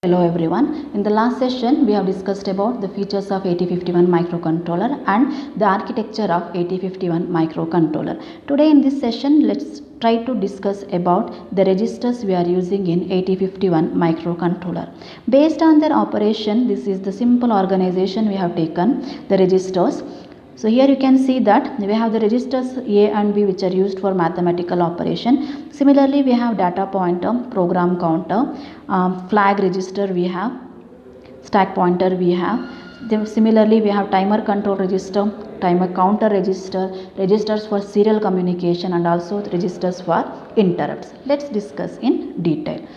Hello everyone. In the last session we have discussed about the features of 8051 microcontroller and the architecture of 8051 microcontroller. Today in this session let's try to discuss about the registers we are using in 8051 microcontroller. Based on their operation, this is the simple organization we have taken the registers. So here you can see that we have the registers A and B which are used for mathematical operation. Similarly, we have data pointer, program counter, flag register we have, stack pointer we have. Then similarly, we have timer control register, timer counter register, registers for serial communication and also registers for interrupts. Let's discuss in detail.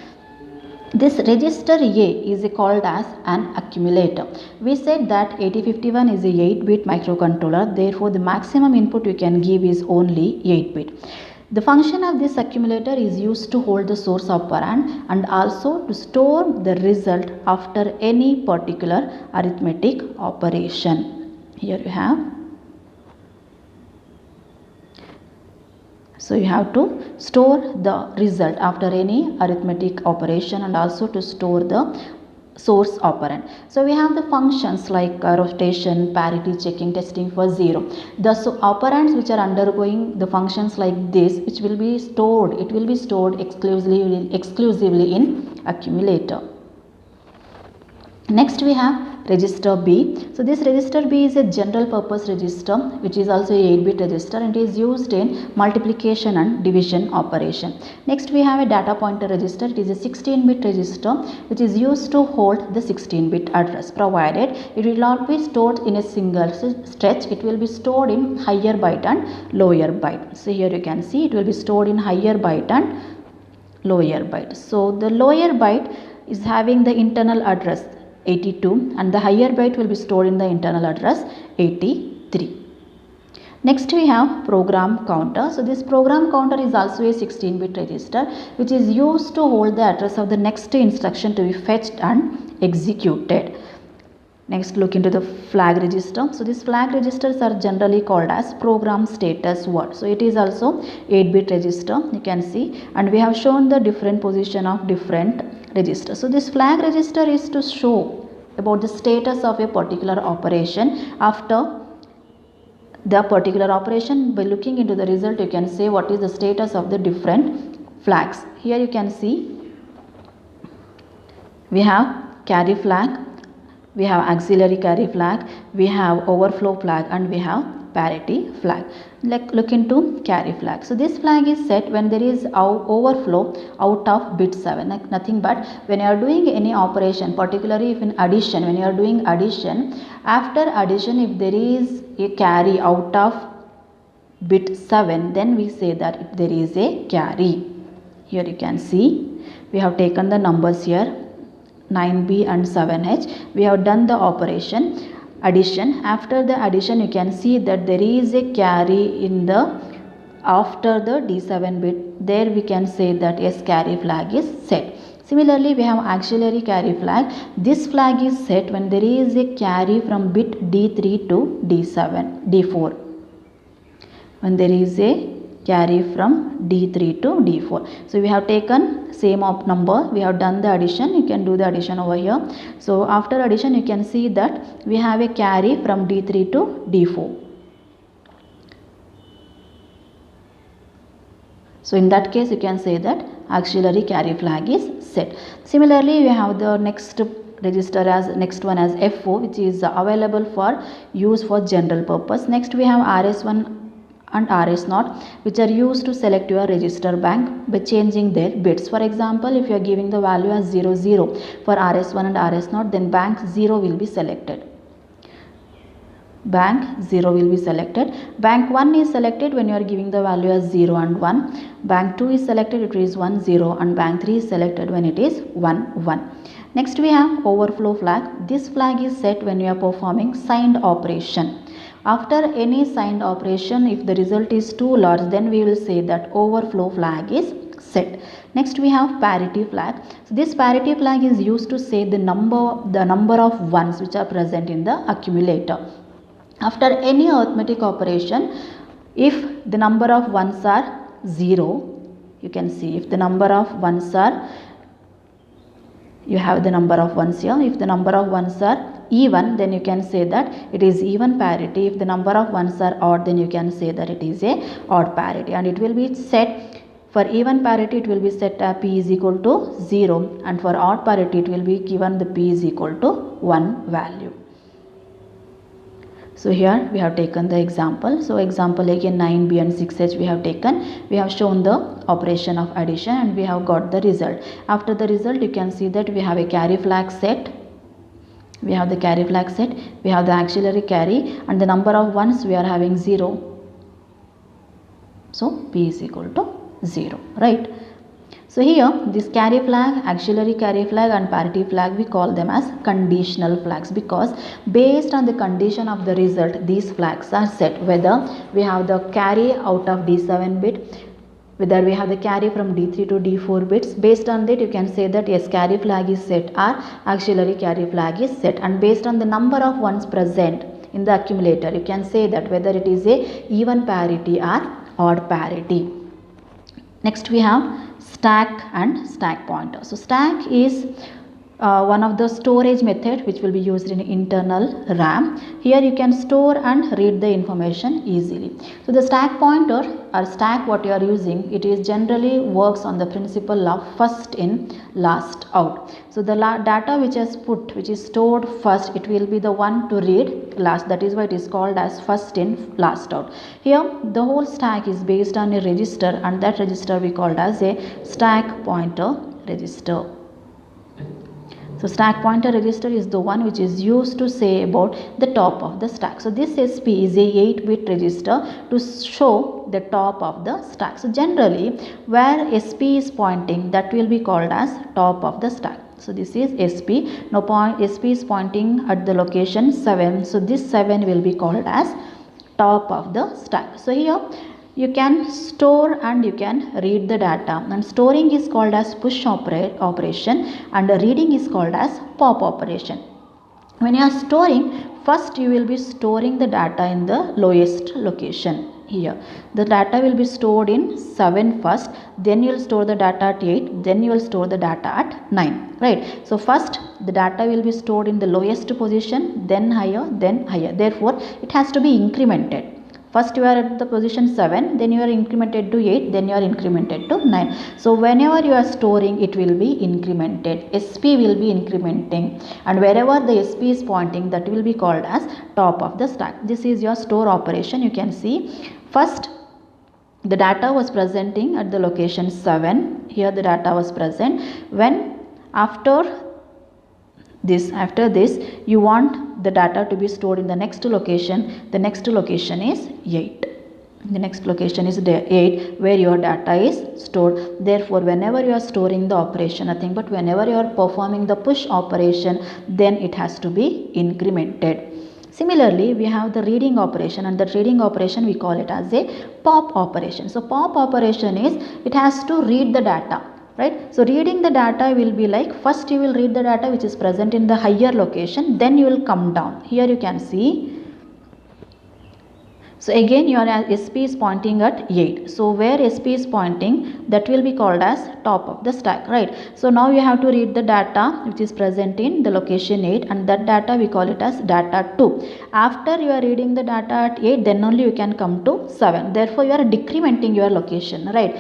This register A is called as an accumulator. We said that 8051 is a 8-bit microcontroller, therefore the maximum input you can give is only 8-bit. The function of this accumulator is used to hold the source operand and also to store the result after any particular arithmetic operation. Here you have. So you have to store the result after any arithmetic operation and also to store the source operand. So we have the functions like rotation, parity checking, testing for 0. The operands which are undergoing the functions like this, which will be stored, it will be stored exclusively in accumulator. Next we have register B. So this register B is a general purpose register which is also a 8-bit register and it is used in multiplication and division operation. Next we have a data pointer register. It is a 16-bit register which is used to hold the 16-bit address, provided it will not be stored in a single stretch. It will be stored in higher byte and lower byte. So here you can see it will be stored in higher byte and lower byte. So the lower byte is having the internal address 82 and the higher byte will be stored in the internal address 83. Next we have program counter. So this program counter is also a 16-bit register which is used to hold the address of the next instruction to be fetched and executed. Next look into the flag register. So these flag registers are generally called as program status word. So it is also 8-bit register, you can see, and we have shown the different position of different registers. So this flag register is to show about the status of a particular operation. After the particular operation, by looking into the result you can say what is the status of the different flags. Here you can see we have carry flag, we have auxiliary carry flag, we have overflow flag and we have parity flag. Look into carry flag. So this flag is set when there is overflow out of bit 7. Nothing but when you are doing any operation, particularly if in addition, when you are doing addition, after addition if there is a carry out of bit 7, then we say that there is a carry. Here you can see we have taken the numbers here 9B and 7H. We have done the operation addition. After the addition you can see that there is a carry in the after the D7 bit. There we can say that yes, carry flag is set. Similarly we have auxiliary carry flag. This flag is set when there is a carry from bit D3 to D4. When there is a carry from D3 to D4. So we have taken same number, we have done the addition, you can do the addition over here. So after addition you can see that we have a carry from D3 to D4. So in that case you can say that auxiliary carry flag is set. Similarly we have the next register as next one as F4 which is available for use for general purpose. Next we have RS1 and RS0 which are used to select your register bank by changing their bits. For example, if you are giving the value as 00 for RS1 and RS0, then bank 0 will be selected. Bank 0 will be selected. Bank 1 is selected when you are giving the value as 0 and 1. Bank 2 is selected, it is 1 0, and bank 3 is selected when it is 1 1. Next we have overflow flag. This flag is set when you are performing signed operation. After any signed operation, if the result is too large, then we will say that overflow flag is set. Next we have parity flag. So this parity flag is used to say the number of ones which are present in the accumulator. After any arithmetic operation, if the number of ones are 0, you can see if the number of ones are you have the number of ones here. If the number of ones are even, then you can say that it is even parity. If the number of ones are odd, then you can say that it is a odd parity, and it will be set for even parity. It will be set p is equal to 0, and for odd parity it will be given the p is equal to 1 value. So here we have taken the example. So example again 9b and 6h we have taken. We have shown the operation of addition and we have got the result. After the result you can see that we have a carry flag set. We have the carry flag set. We have the auxiliary carry, and the number of ones we are having 0. So p is equal to 0, right? So here this carry flag, auxiliary carry flag and parity flag, we call them as conditional flags, because based on the condition of the result these flags are set. Whether we have the carry out of D7 bit, whether we have the carry from D3 to D4 bits, based on that you can say that yes, carry flag is set or auxiliary carry flag is set, and based on the number of ones present in the accumulator you can say that whether it is a even parity or odd parity. Next we have stack and stack pointer. So stack is one of the storage method which will be used in internal RAM. Here you can store and read the information easily. So the stack pointer or stack what you are using, it is generally works on the principle of first in last out. So the data which is stored first, it will be the one to read last. That is why it is called as first in last out. Here the whole stack is based on a register, and that register we called as a stack pointer register. So stack pointer register is the one which is used to say about the top of the stack. So this SP is a 8-bit register to show the top of the stack. So generally where SP is pointing, that will be called as top of the stack. So this is SP. Now SP is pointing at the location 7. So this 7 will be called as top of the stack. So here you can store and you can read the data, and storing is called as push operation and reading is called as pop operation. When you are storing, first you will be storing the data in the lowest location. Here the data will be stored in 7 first, then you will store the data at 8, then you will store the data at 9, right? So first the data will be stored in the lowest position, then higher, therefore it has to be incremented. First you are at the position 7, then you are incremented to 8, then you are incremented to 9. So whenever you are storing, it will be incremented. SP will be incrementing, and wherever the SP is pointing, that will be called as top of the stack. This is your store operation. You can see first the data was presenting at the location 7. Here the data was present. When after this you want the data to be stored in the next location, the next location is 8. The next location is 8 where your data is stored. Therefore whenever you are storing the operation, nothing but whenever you are performing the push operation, then it has to be incremented. Similarly, we have the reading operation, and that reading operation we call it as a pop operation. So pop operation is, it has to read the data, right? So reading the data will be like, first you will read the data which is present in the higher location, then you will come down. Here you can see. So again your SP is pointing at 8. So where SP is pointing, that will be called as top of the stack, right? So now you have to read the data which is present in the location 8, and that data we call it as data 2. After you are reading the data at 8, then only you can come to 7. Therefore you are decrementing your location, right?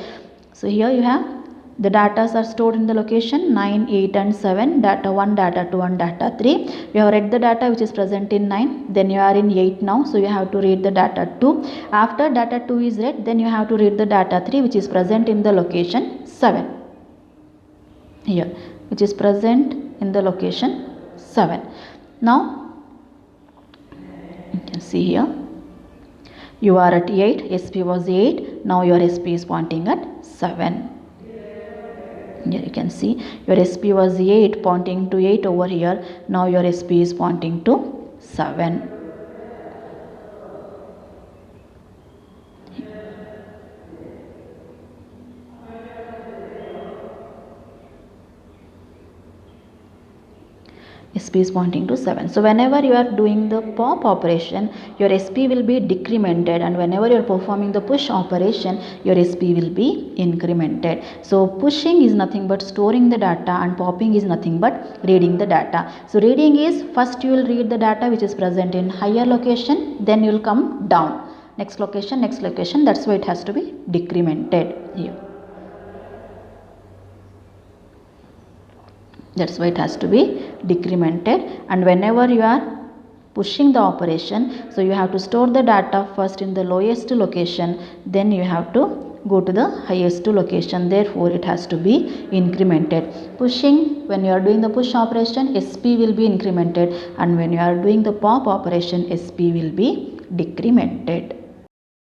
So here you have the data are stored in the location 9, 8 and 7, data 1, data 2 and data 3. You have read the data which is present in 9, then you are in 8 now, so you have to read the data 2. After data 2 is read, then you have to read the data 3 which is present in the location 7. Here, which is present in the location 7. Now, you can see here, you are at 8, SP was 8, now your SP is pointing at 7. Here you can see your SP was 8 pointing to 8 over here. Now your SP is pointing to 7. SP is pointing to 7. So whenever you are doing the pop operation, your SP will be decremented, and whenever you are performing the push operation, your SP will be incremented. So pushing is nothing but storing the data, and popping is nothing but reading the data. So reading is first you will read the data which is present in higher location, then you will come down. Next location, that's why it has to be decremented here. That's why it has to be decremented. And whenever you are pushing the operation, so you have to store the data first in the lowest location, then you have to go to the highest location. Therefore it has to be incremented. Pushing, when you are doing the push operation, SP will be incremented, and when you are doing the pop operation, SP will be decremented.